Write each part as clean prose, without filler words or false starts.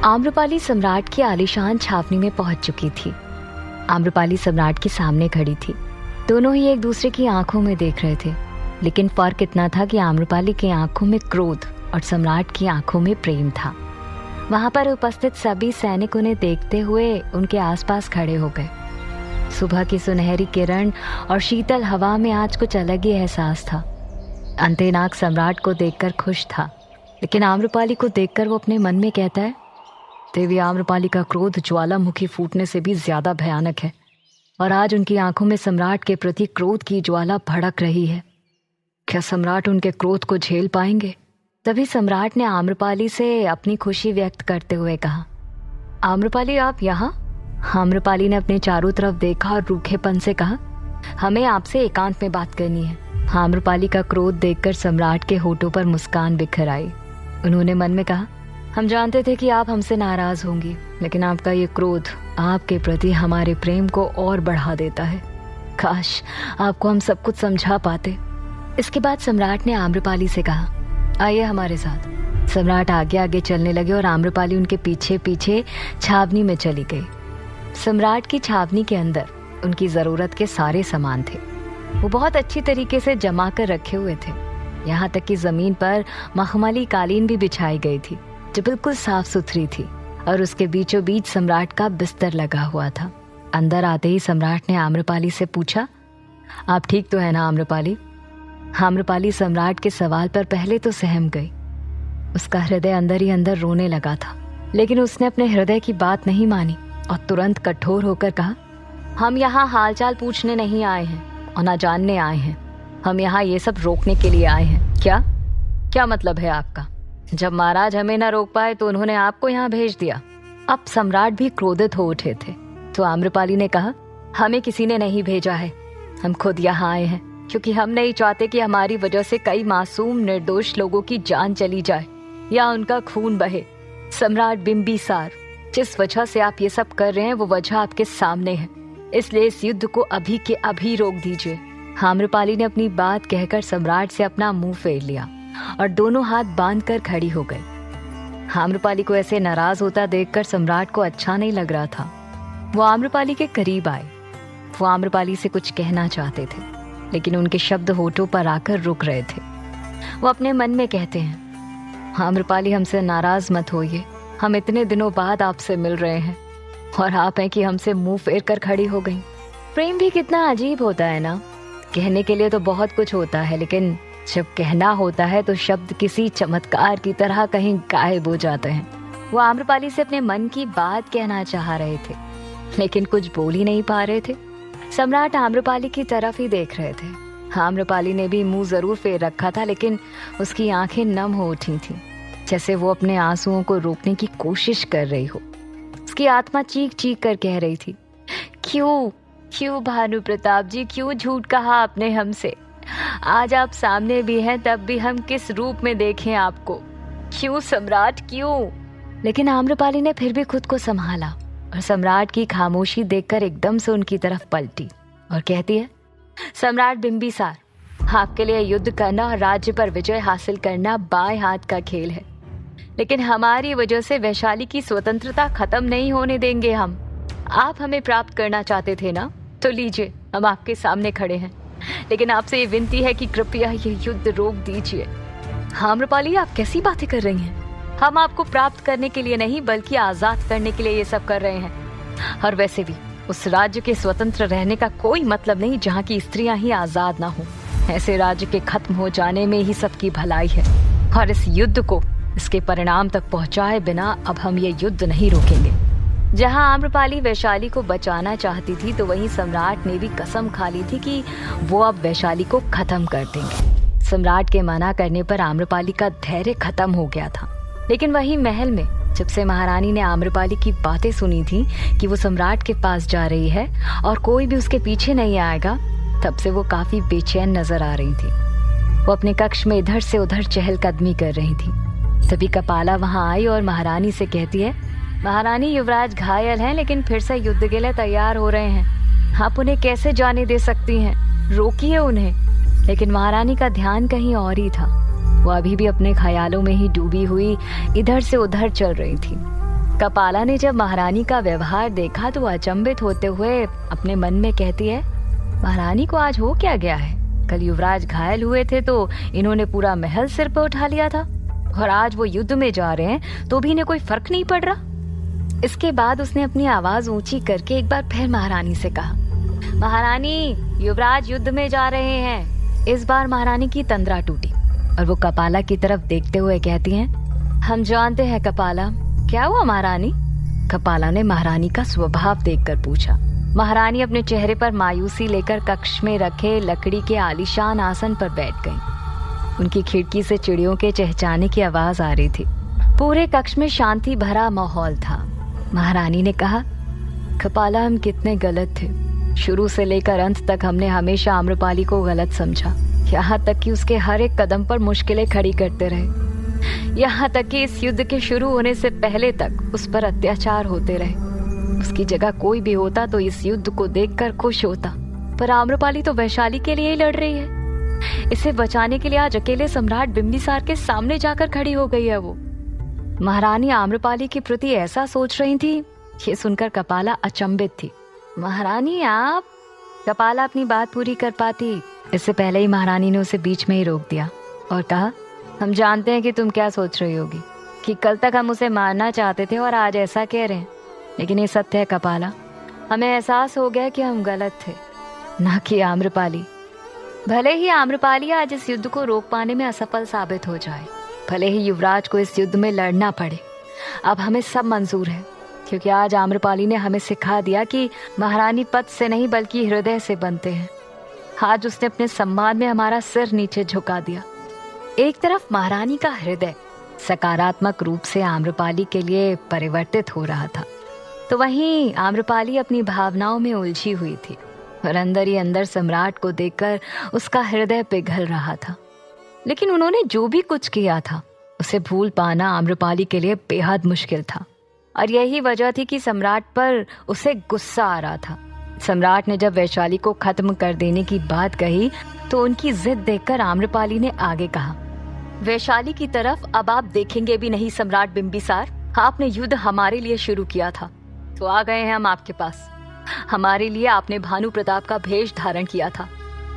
आम्रपाली सम्राट की आलीशान छावनी में पहुंच चुकी थी। आम्रपाली सम्राट के सामने खड़ी थी। दोनों ही एक दूसरे की आंखों में देख रहे थे, लेकिन फर्क इतना था कि आम्रपाली की आंखों में क्रोध और सम्राट की आंखों में प्रेम था। वहां पर उपस्थित सभी सैनिक उन्हें देखते हुए उनके आसपास खड़े हो गए। सुबह की सुनहरी किरण और शीतल हवा में आज कुछ अलग ही एहसास था। अंतेनाग सम्राट को देखकर खुश था, लेकिन आम्रपाली को देखकर वो अपने मन में कहता है, देवी आम्रपाली का क्रोध ज्वालामुखी फूटने से भी ज्यादा भयानक है, और आज उनकी आंखों में सम्राट के प्रति क्रोध की ज्वाला भड़क रही है। क्या सम्राट उनके क्रोध को झेल पाएंगे? तभी सम्राट ने आम्रपाली से अपनी खुशी व्यक्त करते हुए कहा, आम्रपाली आप यहाँ? आम्रपाली ने अपने चारों तरफ देखा और रूखेपन से कहा, हमें आपसे एकांत में बात करनी है। आम्रपाली का क्रोध देखकर सम्राट के होठों पर मुस्कान बिखर आई। उन्होंने मन में कहा, हम जानते थे कि आप हमसे नाराज होंगी, लेकिन आपका ये क्रोध आपके प्रति हमारे प्रेम को और बढ़ा देता है। काश आपको हम सब कुछ समझा पाते। इसके बाद सम्राट ने आम्रपाली से कहा, आइए हमारे साथ। सम्राट आगे आगे चलने लगे और आम्रपाली उनके पीछे पीछे छावनी में चली गई। सम्राट की छावनी के अंदर उनकी जरूरत के सारे सामान थे। वो बहुत अच्छी तरीके से जमा कर रखे हुए थे। यहाँ तक कि जमीन पर मखमली कालीन भी बिछाई गई थी, जो बिल्कुल साफ सुथरी थी, और उसके बीचों बीच सम्राट का बिस्तर लगा हुआ था। अंदर आते ही सम्राट ने आम्रपाली से पूछा, आप ठीक तो है ना आम्रपाली? आम्रपाली सम्राट के सवाल पर पहले तो सहम गई। उसका हृदय अंदर ही अंदर रोने लगा था, लेकिन उसने अपने हृदय की बात नहीं मानी और तुरंत कठोर होकर कहा, हम यहाँ हालचाल पूछने नहीं आए हैं और ना जानने आए हैं। हम यहाँ ये सब रोकने के लिए आए हैं। क्या मतलब है आपका? जब महाराज हमें ना रोक पाए तो उन्होंने आपको यहाँ भेज दिया। अब सम्राट भी क्रोधित हो उठे थे। तो आम्रपाली ने कहा, हमें किसी ने नहीं भेजा है, हम खुद यहाँ आए हैं, क्योंकि हम नहीं चाहते कि हमारी वजह से कई मासूम निर्दोष लोगों की जान चली जाए या उनका खून बहे। सम्राट बिंबिसार, जिस वजह से आप ये सब कर रहे हैं वो वजह आपके सामने है, इसलिए इस युद्ध को अभी के अभी रोक दीजिए। आम्रपाली ने अपनी बात कहकर सम्राट से अपना मुंह फेर लिया और दोनों हाथ बांधकर खड़ी हो गई। आम्रपाली को ऐसे नाराज होता देखकर सम्राट को अच्छा नहीं लग रहा था। वो आम्रपाली के करीब आए। वो आम्रपाली से कुछ कहना चाहते थे, लेकिन उनके शब्द होठों पर आकर रुक रहे थे। वो अपने मन में कहते हैं, आम्रपाली हमसे नाराज मत होइए, हम इतने दिनों बाद आपसे मिल रहे हैं और आप हैं कि हमसे मुंह फेर कर खड़ी हो गई। प्रेम भी कितना अजीब होता है ना। कहने के लिए तो बहुत कुछ होता है, लेकिन जब कहना होता है तो शब्द किसी चमत्कार की तरह कहीं गायब हो जाते हैं। वो आम्रपाली से अपने मन की बात कहना चाह रहे थे, लेकिन कुछ बोल ही नहीं पा रहे थे। सम्राट आम्रपाली की तरफ ही देख रहे थे। आम्रपाली ने भी मुंह जरूर फेर रखा था, लेकिन उसकी आंखें नम हो उठी थी, जैसे वो अपने आंसुओं को रोकने की कोशिश कर रही हो। उसकी आत्मा चीख चीख कर कह रही थी, क्यों भानु प्रताप जी, क्यों झूठ कहा आपने हमसे? आज आप सामने भी हैं, तब भी हम किस रूप में देखें आपको? क्यों सम्राट, क्यों? लेकिन आम्रपाली ने फिर भी खुद को संभाला और सम्राट की खामोशी देखकर एकदम से उनकी तरफ पलटी और कहती है, सम्राट बिंबिसार, आपके लिए युद्ध करना और राज्य पर विजय हासिल करना बाएं हाथ का खेल है, लेकिन हमारी वजह से वैशाली की स्वतंत्रता खत्म नहीं होने देंगे हम। आप हमें प्राप्त करना चाहते थे ना, तो लीजिए, हम आपके सामने खड़े हैं, लेकिन आपसे ये विनती है कि कृपया ये युद्ध रोक दीजिए। आम्रपाली, आप कैसी बातें कर रही हैं? हम आपको प्राप्त करने के लिए नहीं, बल्कि आजाद करने के लिए ये सब कर रहे हैं। और वैसे भी उस राज्य के स्वतंत्र रहने का कोई मतलब नहीं जहाँ की स्त्रियां ही आजाद ना हो। ऐसे राज्य के खत्म हो जाने में ही सबकी भलाई है, और इस युद्ध को इसके परिणाम तक पहुंचाए बिना अब हम ये युद्ध नहीं रोकेंगे। जहां आम्रपाली वैशाली को बचाना चाहती थी, तो वहीं सम्राट ने भी कसम खा ली थी कि वो अब वैशाली को खत्म कर देंगे। सम्राट के मना करने पर आम्रपाली का धैर्य खत्म हो गया था, लेकिन वही महल में जब से महारानी ने आम्रपाली की बातें सुनी थी कि वो सम्राट के पास जा रही है और कोई भी उसके पीछे नहीं आएगा, तब से वो काफी बेचैन नजर आ रही थी। वो अपने कक्ष में इधर से उधर चहलकदमी कर रही थी। तभी कपाला वहां आई और महारानी से कहती है, महारानी, युवराज घायल हैं, लेकिन फिर से युद्ध के लिए तैयार हो रहे हैं। आप उन्हें कैसे जाने दे सकती हैं? रोकिए उन्हें। लेकिन महारानी का ध्यान कहीं और ही था। वो अभी भी अपने ख्यालों में ही डूबी हुई इधर से उधर चल रही थी। कपाला ने जब महारानी का व्यवहार देखा तो अचंभित होते हुए अपने मन में कहती है, महारानी को आज हो क्या गया है? कल युवराज घायल हुए थे तो इन्होंने पूरा महल सिर पर उठा लिया था, और आज वो युद्ध में जा रहे हैं तो भी इन्हें कोई फर्क नहीं पड़ रहा। इसके बाद उसने अपनी आवाज ऊंची करके एक बार फिर महारानी से कहा, महारानी, युवराज युद्ध में जा रहे हैं। इस बार महारानी की तंद्रा टूटी और वो कपाला की तरफ देखते हुए कहती हैं, हम जानते हैं कपाला, क्या हुआ महारानी? कपाला ने महारानी का स्वभाव देखकर पूछा। महारानी अपने चेहरे पर मायूसी लेकर कक्ष में रखे लकड़ी के आलीशान आसन पर बैठ गईं। उनकी खिड़की से चिड़ियों के चहचहाने की आवाज आ रही थी। पूरे कक्ष में शांति भरा माहौल था। महारानी ने कहा, कपाला, हम कितने गलत थे। शुरू से लेकर अंत तक हमने हमेशा आम्रपाली को गलत समझा, यहाँ तक कि उसके हर एक कदम पर मुश्किलें खड़ी करते रहे। यहाँ तक कि इस युद्ध के शुरू होने से पहले तक उस पर अत्याचार होते रहे। उसकी जगह कोई भी होता तो इस युद्ध को देखकर खुश होता, पर आम्रपाली तो वैशाली के लिए ही लड़ रही है। इसे बचाने के लिए आज अकेले सम्राट बिंबिसार के सामने जाकर खड़ी हो गई है वो। महारानी आम्रपाली के प्रति ऐसा सोच रही थी, ये सुनकर कपाला अचंभित थी। महारानी आप? कपाला अपनी बात पूरी कर पाती इससे पहले ही महारानी ने उसे बीच में ही रोक दिया और कहा, हम जानते हैं कि तुम क्या सोच रही होगी, कि कल तक हम उसे मारना चाहते थे और आज ऐसा कह रहे हैं, लेकिन ये सत्य है कपाला। हमें एहसास हो गया कि हम गलत थे, ना कि आम्रपाली। भले ही आम्रपाली आज इस युद्ध को रोक पाने में असफल साबित हो जाए, भले ही युवराज को इस युद्ध में लड़ना पड़े, अब हमें सब मंजूर है, क्योंकि आज आम्रपाली ने हमें सिखा दिया कि महारानी पद से नहीं बल्कि हृदय से बनते हैं। आज उसने अपने सम्मान में हमारा सिर नीचे झुका दिया। एक तरफ महारानी का हृदय सकारात्मक रूप से आम्रपाली के लिए परिवर्तित हो रहा था, तो वहीं आम्रपाली अपनी भावनाओं में उलझी हुई थी और अंदर ही अंदर सम्राट को देखकर उसका हृदय पिघल रहा था। लेकिन उन्होंने जो भी कुछ किया था उसे भूल पाना आम्रपाली के लिए बेहद मुश्किल था, और यही वजह थी कि सम्राट पर उसे गुस्सा आ रहा था। सम्राट ने जब वैशाली को खत्म कर देने की बात कही तो उनकी जिद देखकर आम्रपाली ने आगे कहा, वैशाली की तरफ अब आप देखेंगे भी नहीं सम्राट बिंबिसार। आपने युद्ध हमारे लिए शुरू किया था तो आ गए हैं हम आपके पास। हमारे लिए आपने भानु प्रताप का भेष धारण किया था,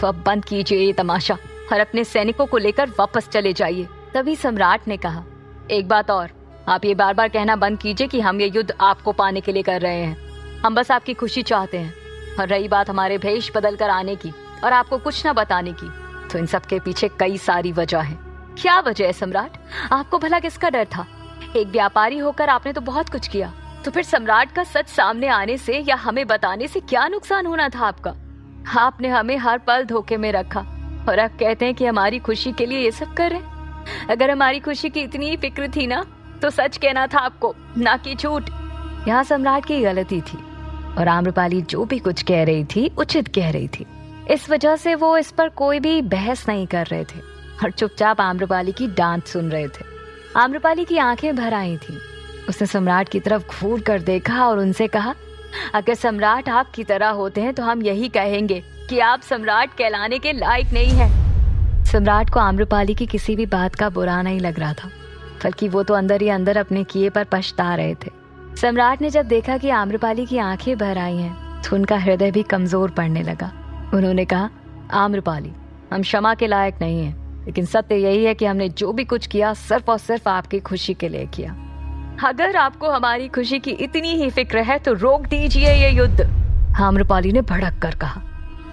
तो अब बंद कीजिए ये तमाशा और अपने सैनिकों को लेकर वापस चले जाइए। तभी सम्राट ने कहा, एक बात और, आप ये बार बार कहना बंद कीजिए कि हम ये युद्ध आपको पाने के लिए कर रहे हैं। हम बस आपकी खुशी चाहते हैं, और रही बात हमारे भेष बदल कर आने की और आपको कुछ न बताने की, तो इन सब के पीछे कई सारी वजह है। क्या वजह है सम्राट? आपको भला किसका डर था? एक व्यापारी होकर आपने तो बहुत कुछ किया, तो फिर सम्राट का सच सामने आने से या हमें बताने से क्या नुकसान होना था आपका? आपने हमें हर पल धोखे में रखा और अब कहते हैं कि हमारी खुशी के लिए ये सब कर रहे हैं। अगर हमारी खुशी की इतनी ही फिक्र थी ना, तो सच कहना था आपको, ना कि झूठ। यहाँ सम्राट की गलती थी और आम्रपाली जो भी कुछ कह रही थी उचित कह रही थी। इस वजह से वो इस पर कोई भी बहस नहीं कर रहे थे और चुपचाप आम्रपाली की डांट सुन रहे थे। आम्रपाली की आंखें भर आई थी। उसने सम्राट की तरफ घूर कर देखा और उनसे कहा, अगर सम्राट आपकी तरह होते हैं तो हम यही कहेंगे कि आप सम्राट कहलाने के लायक नहीं हैं। सम्राट को आम्रपाली की किसी भी बात का बुरा नहीं लग रहा था, बल्कि वो तो अंदर ही अंदर अपने किए पर पछता रहे थे। सम्राट ने जब देखा कि आम्रपाली की आंखें भर आई हैं, तो उनका हृदय भी कमजोर पड़ने लगा। उन्होंने कहा, आम्रपाली, हम क्षमा के लायक नहीं हैं, लेकिन सत्य यही है कि हमने जो भी कुछ किया सिर्फ और सिर्फ आपकी खुशी के लिए किया। अगर आपको हमारी खुशी की इतनी ही फिक्र है तो रोक दीजिए ये युद्ध, आम्रपाली ने भड़क कर कहा।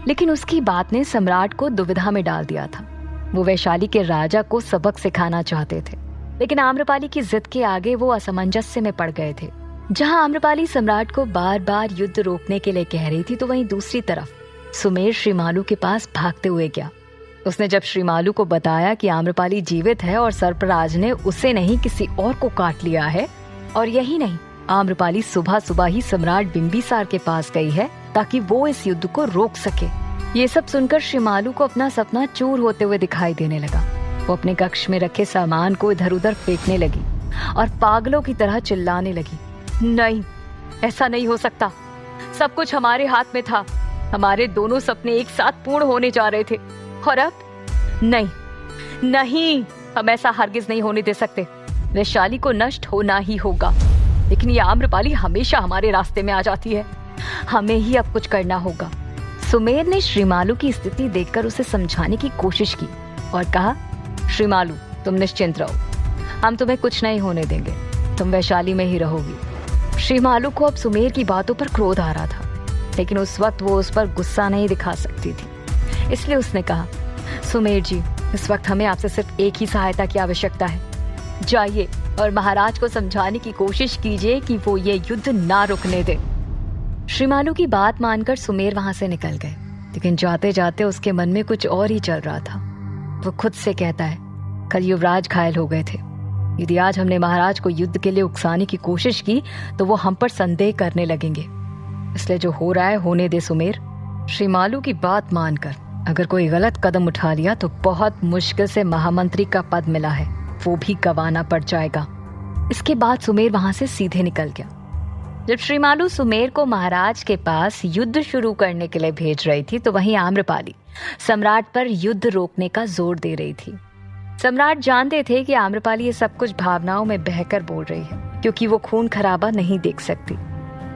लेकिन उसकी बात ने सम्राट को दुविधा में डाल दिया था। वो वैशाली के राजा को सबक सिखाना चाहते थे, लेकिन आम्रपाली की जिद के आगे वो असमंजस्य में पड़ गए थे। जहां आम्रपाली सम्राट को बार बार युद्ध रोकने के लिए कह रही थी, तो वहीं दूसरी तरफ सुमेर श्रीमालू के पास भागते हुए गया। उसने जब श्रीमालू को बताया कि आम्रपाली जीवित है और सर्पराज ने उसे नहीं किसी और को काट लिया है, और यही नहीं, आम्रपाली सुबह सुबह ही सम्राट बिंबिसार के पास गई है ताकि वो इस युद्ध को रोक सके। ये सब सुनकर श्रीमालू को अपना सपना चूर होते हुए दिखाई देने लगा। वो अपने कक्ष में रखे सामान को इधर उधर फेंकने लगी और पागलों की तरह चिल्लाने लगी, नहीं, ऐसा नहीं हो सकता। सब कुछ हमारे हाथ में था। हमारे दोनों सपने एक साथ पूर्ण होने जा रहे थे, और अब नहीं, नहीं, हम ऐसा हरगिज नहीं होने दे सकते। वैशाली को नष्ट होना ही होगा। लेकिन ये आम्रपाली हमेशा हमारे रास्ते में आ जाती है। हमें ही अब कुछ करना होगा। सुमेर ने श्रीमालू की स्थिति देखकर उसे समझाने की कोशिश की और कहा, श्रीमालू तुम निश्चिंत रहो, हम तुम्हें कुछ नहीं होने देंगे, तुम वैशाली में ही रहोगी। श्रीमालू को अब सुमेर की बातों पर क्रोध आ रहा था, लेकिन उस वक्त वो उस पर गुस्सा नहीं दिखा सकती थी। इसलिए उसने कहा, सुमेर जी, इस वक्त हमें आपसे सिर्फ एक ही सहायता की आवश्यकता है। जाइए और महाराज को समझाने की कोशिश कीजिए कि वो ये युद्ध ना रुकने दे। श्रीमालू की बात मानकर सुमेर वहां से निकल गए, लेकिन जाते जाते उसके मन में कुछ और ही चल रहा था। वो खुद से कहता है, कल युवराज घायल हो गए थे, यदि आज हमने महाराज को युद्ध के लिए उकसाने की कोशिश की तो वो हम पर संदेह करने लगेंगे। इसलिए जो हो रहा है होने दे सुमेर। श्रीमालू की बात मानकर अगर कोई गलत कदम उठा लिया तो बहुत मुश्किल से महामंत्री का पद मिला है, वो भी गंवाना पड़ जाएगा। इसके बाद सुमेर वहां से सीधे निकल गया। जब श्रीमालू सुमेर को महाराज के पास युद्ध शुरू करने के लिए भेज रही थी तो वहीं आम्रपाली सम्राट पर युद्ध रोकने का जोर दे रही थी। सम्राट जानते थे कि आम्रपाली ये सब कुछ भावनाओं में बहकर बोल रही है, क्योंकि वो खून खराबा नहीं देख सकती।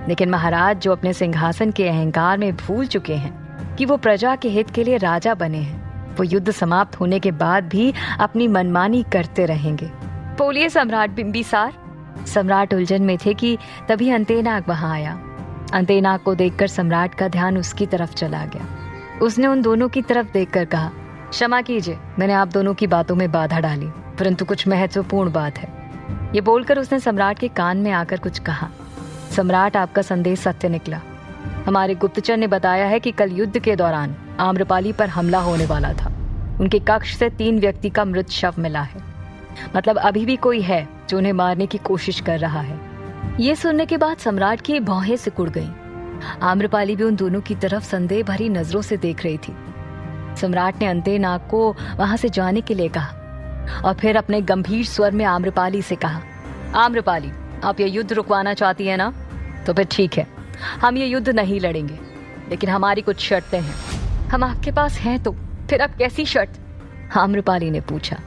लेकिन महाराज जो अपने सिंहासन के अहंकार में भूल चुके हैं कि वो प्रजा के हित के लिए राजा बने हैं, वो युद्ध समाप्त होने के बाद भी अपनी मनमानी करते रहेंगे। बोलिए सम्राट बिंबिसार। सम्राट उलझन में थे कि तभी अंतेनाग वहां आया। अंतेनाग को देखकर सम्राट का ध्यान उसकी तरफ चला गया। उसने उन दोनों की तरफ देखकर कहा, क्षमा कीजिए, मैंने आप दोनों की बातों में बाधा डाली, परंतु कुछ महत्वपूर्ण बात है। ये बोलकर उसने सम्राट के कान में आकर कुछ कहा। सम्राट, आपका संदेश सत्य निकला। हमारे गुप्तचर ने बताया है कि कल युद्ध के दौरान आम्रपाली पर हमला होने वाला था। उनके कक्ष से 3 व्यक्ति का मृत शव मिला है। मतलब अभी भी कोई है जो उन्हें मारने की कोशिश कर रहा है। ये सुनने के बाद सम्राट की भौहें सिकुड़ गईं। आम्रपाली भी उन दोनों की तरफ संदेह भरी नजरों से देख रही थी। सम्राट ने अंतेनाग को वहां से जाने के लिए कहा और फिर अपने गंभीर स्वर में आम्रपाली से कहा, आम्रपाली, आप ये युद्ध रुकवाना चाहती है ना? तो फिर ठीक है, हम ये युद्ध नहीं लड़ेंगे, लेकिन हमारी कुछ शर्तें हैं। हम आपके पास हैं तो फिर अब कैसी शर्त? आम्रपाली ने पूछा।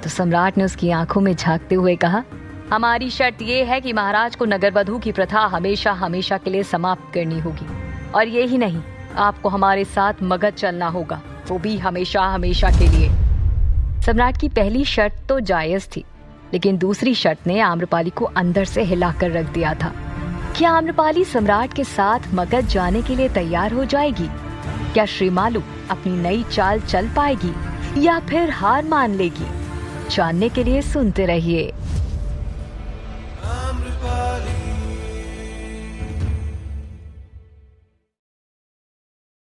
तो सम्राट ने उसकी आंखों में झांकते हुए कहा, हमारी शर्त यह है कि महाराज को नगरवधू की प्रथा हमेशा हमेशा के लिए समाप्त करनी होगी, और ये ही नहीं, आपको हमारे साथ मगध चलना होगा, वो भी हमेशा हमेशा के लिए। सम्राट की पहली शर्त तो जायज थी, लेकिन दूसरी शर्त ने आम्रपाली को अंदर से हिलाकर रख दिया था। क्या आम्रपाली सम्राट के साथ मगध जाने के लिए तैयार हो जाएगी? क्या श्रीमालू अपनी नई चाल चल पाएगी या फिर हार मान लेगी? जानने के लिए सुनते रहिए।